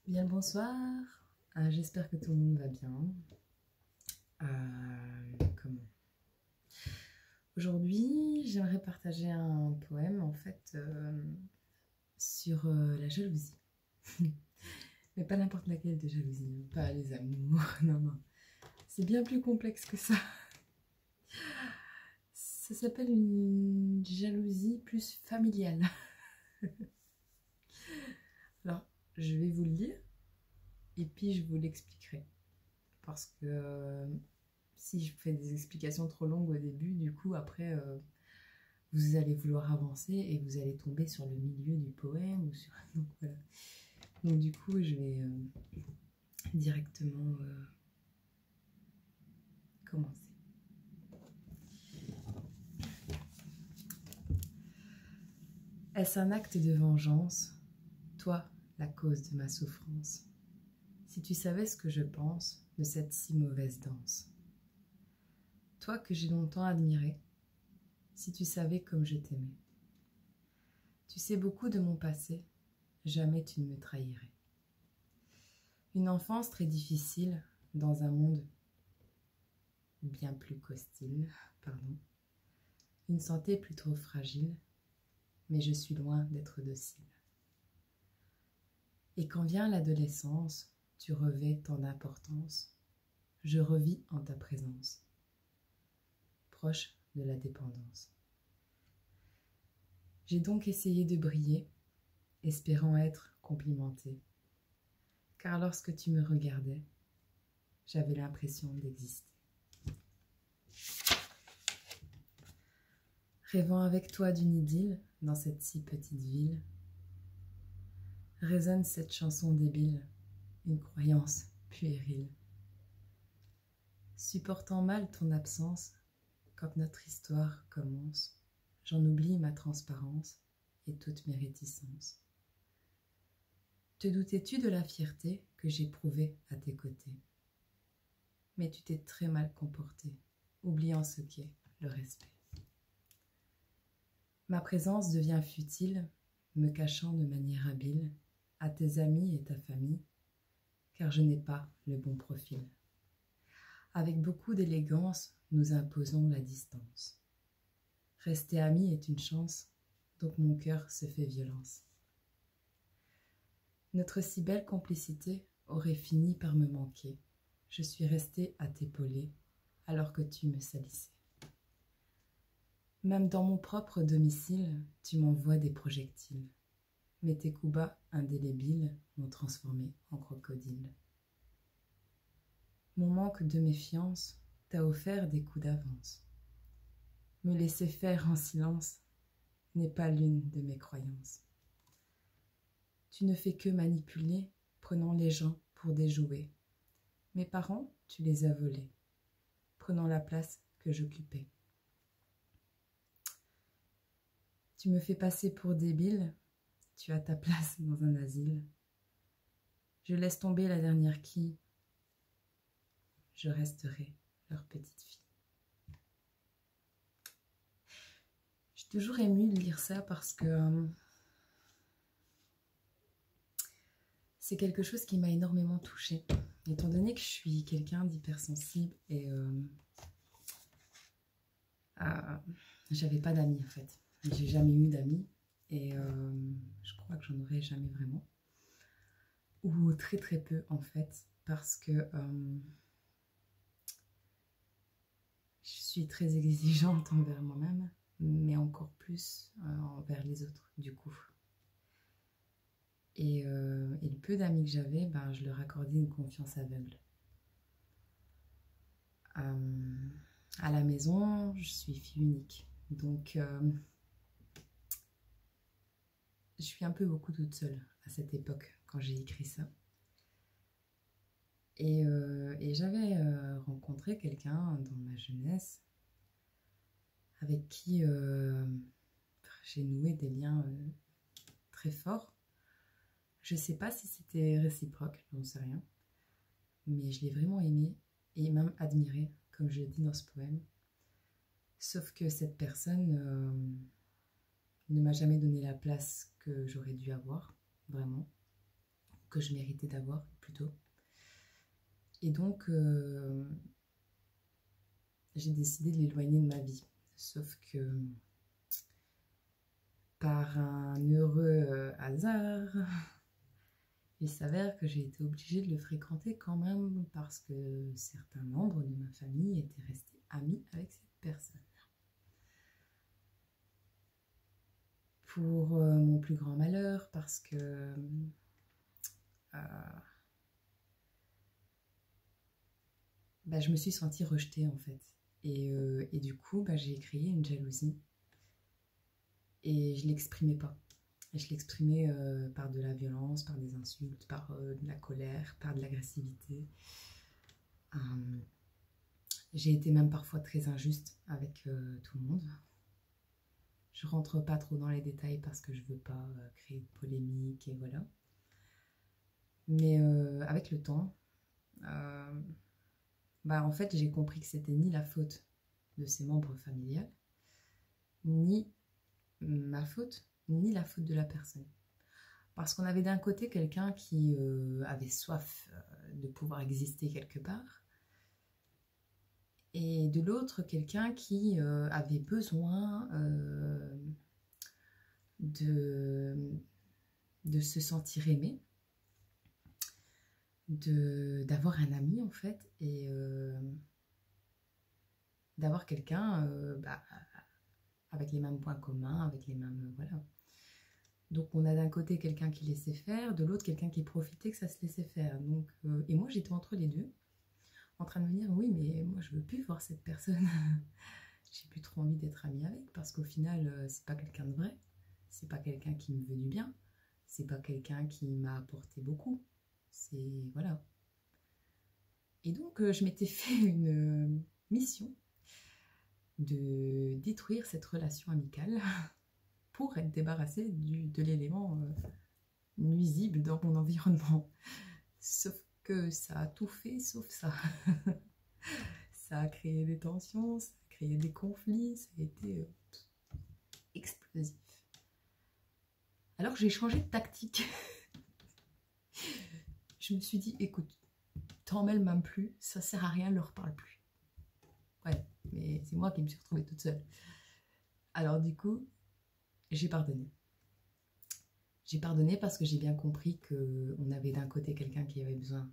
Bien le bonsoir. J'espère que tout le monde va bien. Comment Aujourd'hui, j'aimerais partager un poème en fait sur la jalousie. Mais pas n'importe laquelle de jalousie, pas les amours, non, non. C'est bien plus complexe que ça. Ça s'appelle une jalousie plus familiale. Alors, je vais vous le lire et puis je vous l'expliquerai. Parce que si je fais des explications trop longues au début, du coup, après, vous allez vouloir avancer et vous allez tomber sur le milieu du poème ou sur... Donc, voilà. Donc du coup, je vais directement commencer. Est-ce un acte de vengeance, toi, la cause de ma souffrance? Si tu savais ce que je pense de cette si mauvaise danse. Toi que j'ai longtemps admiré, si tu savais comme je t'aimais. Tu sais beaucoup de mon passé, jamais tu ne me trahirais. Une enfance très difficile dans un monde bien plus qu'hostile, pardon. Une santé plus trop fragile, mais je suis loin d'être docile. Et quand vient l'adolescence, tu revêts tant d'importance, je revis en ta présence, proche de la dépendance. J'ai donc essayé de briller, espérant être complimentée, car lorsque tu me regardais, j'avais l'impression d'exister. Rêvant avec toi d'une idylle dans cette si petite ville, résonne cette chanson débile, une croyance puérile. Supportant mal ton absence, quand notre histoire commence, j'en oublie ma transparence et toutes mes réticences. Te doutais-tu de la fierté que j'éprouvais à tes côtés? Mais tu t'es très mal comporté, oubliant ce qu'est le respect. Ma présence devient futile, me cachant de manière habile à tes amis et ta famille, car je n'ai pas le bon profil. Avec beaucoup d'élégance, nous imposons la distance. Rester amis est une chance, donc mon cœur se fait violence. Notre si belle complicité aurait fini par me manquer. Je suis restée à t'épauler, alors que tu me salissais. Même dans mon propre domicile, tu m'envoies des projectiles. Mais tes coups bas indélébiles m'ont transformé en crocodile. Mon manque de méfiance t'a offert des coups d'avance. Me laisser faire en silence n'est pas l'une de mes croyances. Tu ne fais que manipuler, prenant les gens pour des jouets. Mes parents, tu les as volés, prenant la place que j'occupais. Tu me fais passer pour débile, tu as ta place dans un asile. Je laisse tomber la dernière quille, je resterai leur petite fille. Je suis toujours émue de lire ça parce que c'est quelque chose qui m'a énormément touchée. Étant donné que je suis quelqu'un d'hypersensible et j'avais pas d'amis en fait. J'ai jamais eu d'amis et je crois que j'en aurai jamais vraiment. Ou très très peu en fait parce que je suis très exigeante envers moi-même, mais encore plus envers les autres du coup. Et le peu d'amis que j'avais, ben, je leur accordais une confiance aveugle. À la maison, je suis fille unique, donc je suis un peu beaucoup toute seule à cette époque quand j'ai écrit ça. Et j'avais rencontré quelqu'un dans ma jeunesse avec qui j'ai noué des liens très forts. Je ne sais pas si c'était réciproque, j'en sais rien, mais je l'ai vraiment aimé et même admiré, comme je le dis dans ce poème. Sauf que cette personne ne m'a jamais donné la place que j'aurais dû avoir, vraiment, que je méritais d'avoir plutôt. Et donc, j'ai décidé de l'éloigner de ma vie. Sauf que, par un heureux hasard, il s'avère que j'ai été obligée de le fréquenter quand même parce que certains membres de ma famille étaient restés amis avec cette personne. Pour mon plus grand malheur, parce que je me suis sentie rejetée en fait. Et du coup, j'ai créé une jalousie et je ne l'exprimais pas. Et je l'exprimais par de la violence, par des insultes, par de la colère, par de l'agressivité. J'ai été même parfois très injuste avec tout le monde. Je rentre pas trop dans les détails parce que je veux pas créer de polémique et voilà. Mais avec le temps, en fait, j'ai compris que c'était ni la faute de ses membres familiaux, ni ma faute, ni la faute de la personne. Parce qu'on avait d'un côté quelqu'un qui avait soif de pouvoir exister quelque part, et de l'autre quelqu'un qui avait besoin de se sentir aimé, d'avoir un ami en fait, et d'avoir quelqu'un avec les mêmes points communs, avec les mêmes... voilà. Donc on a d'un côté quelqu'un qui laissait faire, de l'autre quelqu'un qui profitait que ça se laissait faire. Donc, et moi j'étais entre les deux, en train de me dire oui mais moi je veux plus voir cette personne. J'ai plus trop envie d'être amie avec parce qu'au final c'est pas quelqu'un de vrai, c'est pas quelqu'un qui me veut du bien, c'est pas quelqu'un qui m'a apporté beaucoup. C'est... voilà. Et donc je m'étais fait une mission de détruire cette relation amicale pour être débarrassée de l'élément nuisible dans mon environnement. Sauf que ça a tout fait sauf ça. Ça a créé des tensions, ça a créé des conflits, ça a été explosif. Alors j'ai changé de tactique. Je me suis dit, écoute, t'en mêles même plus, ça sert à rien, ne leur parle plus. Ouais, mais c'est moi qui me suis retrouvée toute seule. Alors du coup, j'ai pardonné. J'ai pardonné parce que j'ai bien compris qu'on avait d'un côté quelqu'un qui avait besoin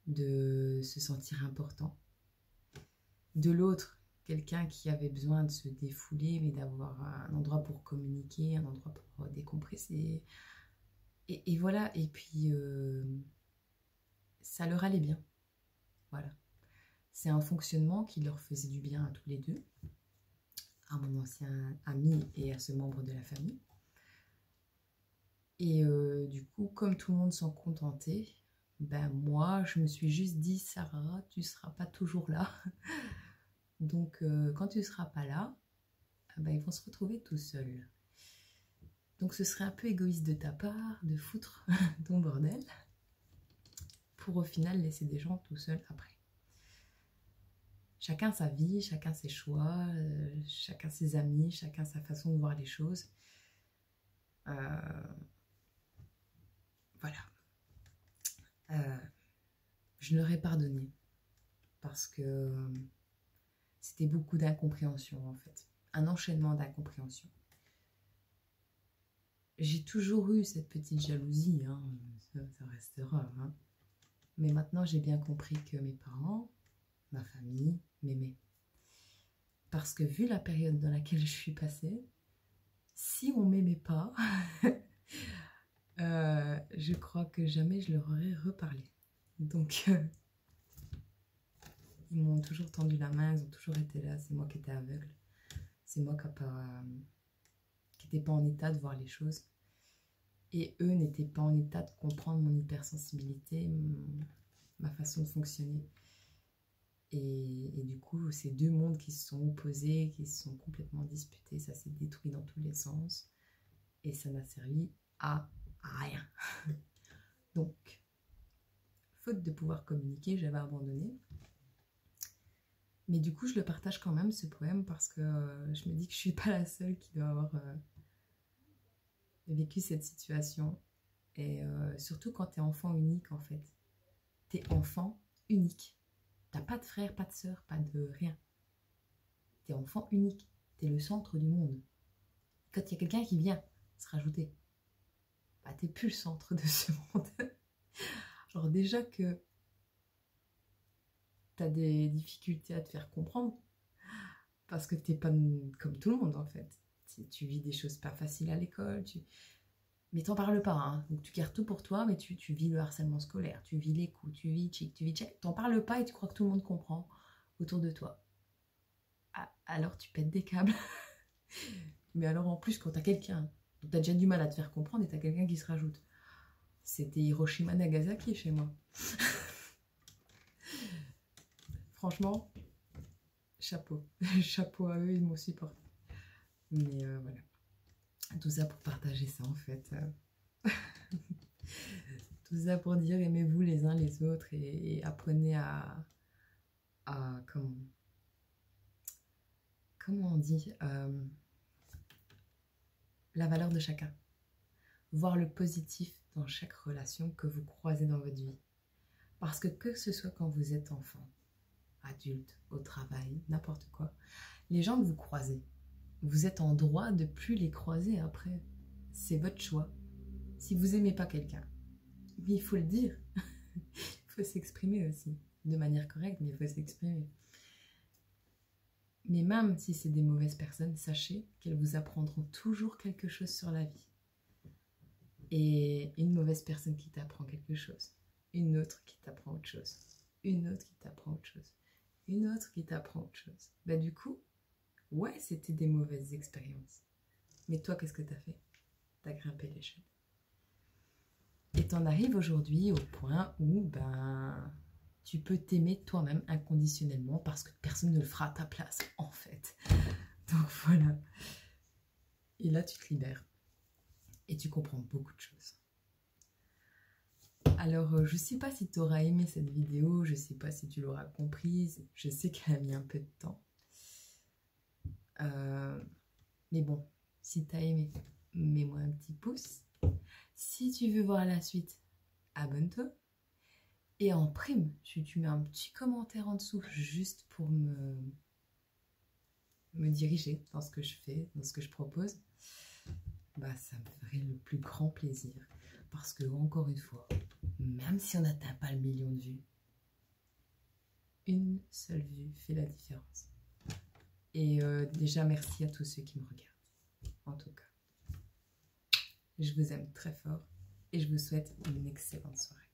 de se sentir important. De l'autre, quelqu'un qui avait besoin de se défouler, mais d'avoir un endroit pour communiquer, un endroit pour décompresser. Et voilà, et puis ça leur allait bien. Voilà. C'est un fonctionnement qui leur faisait du bien à tous les deux, à mon ancien ami et à ce membre de la famille. Et du coup, comme tout le monde s'en contentait, moi, je me suis juste dit, Sarah, tu ne seras pas toujours là. Donc, quand tu ne seras pas là, ils vont se retrouver tout seuls. Donc, ce serait un peu égoïste de ta part de foutre ton bordel pour au final laisser des gens tout seuls après. Chacun sa vie, chacun ses choix, chacun ses amis, chacun sa façon de voir les choses. Voilà. Je leur ai pardonné parce que c'était beaucoup d'incompréhension en fait. Un enchaînement d'incompréhension. J'ai toujours eu cette petite jalousie, hein, ça restera. Hein. Mais maintenant, j'ai bien compris que mes parents, ma famille, m'aimaient. Parce que vu la période dans laquelle je suis passée, si on ne m'aimait pas, je crois que jamais je leur aurais reparlé. Donc, ils m'ont toujours tendu la main, ils ont toujours été là. C'est moi qui étais aveugle. C'est moi qui n'étais pas en état de voir les choses. Et eux n'étaient pas en état de comprendre mon hypersensibilité, ma façon de fonctionner. Et du coup, ces deux mondes qui se sont opposés, qui se sont complètement disputés, ça s'est détruit dans tous les sens. Et ça n'a servi à rien. Donc, faute de pouvoir communiquer, j'avais abandonné. Mais du coup, je le partage quand même, ce poème, parce que je me dis que je ne suis pas la seule qui doit avoir vécu cette situation. Et surtout quand tu es enfant unique, en fait. Tu es enfant unique. T'as pas de frère, pas de sœur, pas de rien. Tu es enfant unique. Tu es le centre du monde. Quand il y a quelqu'un qui vient se rajouter, bah, t'es plus le centre de ce monde. Genre déjà que tu as des difficultés à te faire comprendre parce que t'es pas comme tout le monde, en fait. Tu vis des choses pas faciles à l'école, mais t'en parles pas, hein. Donc tu gardes tout pour toi, mais tu vis le harcèlement scolaire, tu vis les coups, tu vis chic, tu vis check. T'en parles pas et tu crois que tout le monde comprend autour de toi. Ah, alors tu pètes des câbles. Mais alors en plus, quand t'as quelqu'un, donc t'as déjà du mal à te faire comprendre et t'as quelqu'un qui se rajoute. C'était Hiroshima Nagasaki chez moi. Franchement, chapeau. Chapeau à eux, ils m'ont supporté. Mais voilà. Tout ça pour partager ça en fait. Tout ça pour dire aimez-vous les uns les autres et apprenez à comment on dit la valeur de chacun. Voir le positif dans chaque relation que vous croisez dans votre vie. Parce que ce soit quand vous êtes enfant, adulte, au travail, n'importe quoi, les gens que vous croisez, vous êtes en droit de plus les croiser après. C'est votre choix. Si vous n'aimez pas quelqu'un, mais il faut le dire. Il faut s'exprimer aussi. De manière correcte, mais il faut s'exprimer. Mais même si c'est des mauvaises personnes, sachez qu'elles vous apprendront toujours quelque chose sur la vie. Et une mauvaise personne qui t'apprend quelque chose, une autre qui t'apprend autre chose, une autre qui t'apprend autre chose, une autre qui t'apprend autre chose. Bah du coup, ouais, c'était des mauvaises expériences. Mais toi, qu'est-ce que t'as fait? T'as grimpé l'échelle. Et t'en arrives aujourd'hui au point où ben, tu peux t'aimer toi-même inconditionnellement parce que personne ne le fera à ta place, en fait. Donc voilà. Et là, tu te libères. Et tu comprends beaucoup de choses. Alors, je ne sais pas si tu auras aimé cette vidéo, je ne sais pas si tu l'auras comprise, je sais qu'elle a mis un peu de temps. Mais bon, si tu as aimé, mets-moi un petit pouce. Si tu veux voir la suite, abonne-toi. Et en prime, tu mets un petit commentaire en dessous juste pour me diriger dans ce que je fais, dans ce que je propose. Bah, ça me ferait le plus grand plaisir. Parce que, encore une fois, même si on n'atteint pas le million de vues, une seule vue fait la différence. Et déjà, merci à tous ceux qui me regardent. En tout cas, je vous aime très fort et je vous souhaite une excellente soirée.